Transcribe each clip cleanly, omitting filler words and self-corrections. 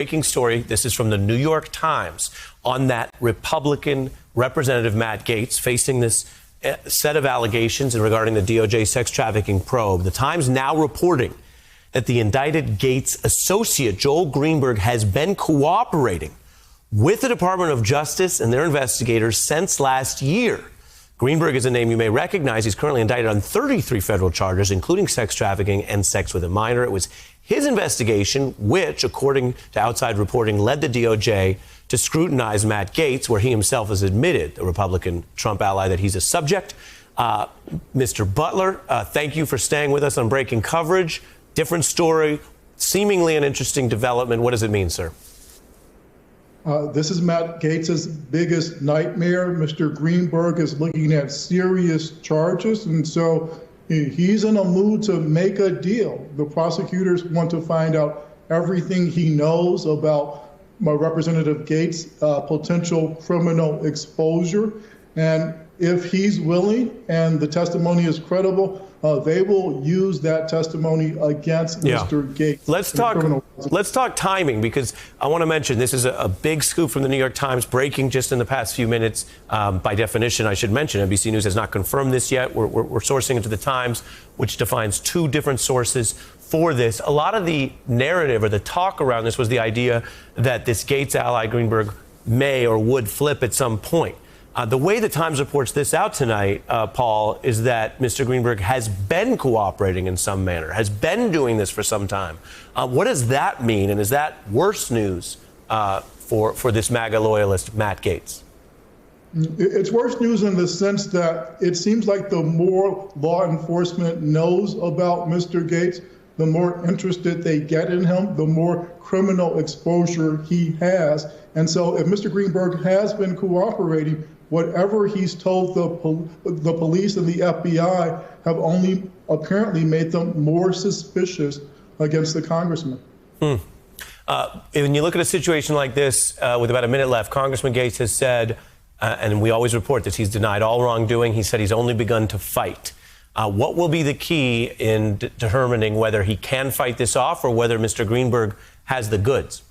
Breaking story. This is from the New York Times on that Republican Representative Matt Gaetz facing this set of allegations regarding the DOJ sex trafficking probe. The Times now reporting that the indicted Gaetz associate, Joel Greenberg, has been cooperating with the Department of Justice and their investigators since last year. Greenberg is a name you may recognize. He's currently indicted on 33 federal charges, including sex trafficking and sex with a minor. It was his investigation, which, according to outside reporting, led the DOJ to scrutinize Matt Gaetz, where he himself has admitted, the Republican Trump ally, that he's a subject. Mr. Butler, thank you for staying with us on Breaking Coverage. Different story, seemingly an interesting development. What does it mean, sir? This is Matt Gaetz's biggest nightmare. Mr. Greenberg is looking at serious charges, and so he's in a mood to make a deal. The prosecutors want to find out everything he knows about Representative Gaetz' potential criminal exposure. And if he's willing and the testimony is credible, they will use that testimony against Mr. Gaetz. Let's talk timing, because I want to mention this is a big scoop from the New York Times, breaking just in the past few minutes. By definition, I should mention, NBC News has not confirmed this yet. We're sourcing into the Times, which defines two different sources for this. A lot of the narrative or the talk around this was the idea that this Gaetz ally, Greenberg, may or would flip at some point. The way the Times reports this out tonight, Paul, is that Mr. Greenberg has been cooperating in some manner, has been doing this for some time. What does that mean? And is that worse news for this MAGA loyalist, Matt Gaetz? It's worse news in the sense that it seems like the more law enforcement knows about Mr. Gaetz, the more interested they get in him, the more criminal exposure he has. And so if Mr. Greenberg has been cooperating, whatever he's told the police and the FBI have only apparently made them more suspicious against the congressman. When you look at a situation like this, with about a minute left, Congressman Gaetz has said, and we always report this, he's denied all wrongdoing. He said he's only begun to fight. What will be the key in determining whether he can fight this off or whether Mr. Greenberg has the goods?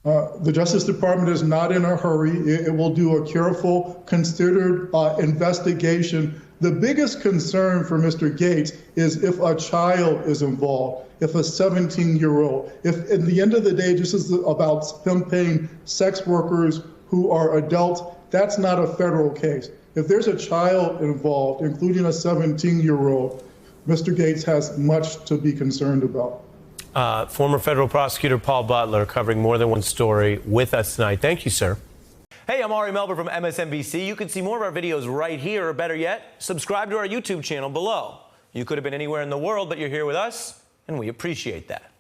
The Justice Department is not in a hurry. It will do a careful, considered investigation. The biggest concern for Mr. Gaetz is if a child is involved, if a 17-year-old, if at the end of the day, this is about him paying sex workers who are adults, that's not a federal case. If there's a child involved, including a 17-year-old, Mr. Gaetz has much to be concerned about. Former federal prosecutor Paul Butler covering more than one story with us tonight. Thank you, sir. Hey, I'm Ari Melber from MSNBC. You can see more of our videos right here, or better yet, subscribe to our YouTube channel below. You could have been anywhere in the world, but you're here with us, and we appreciate that.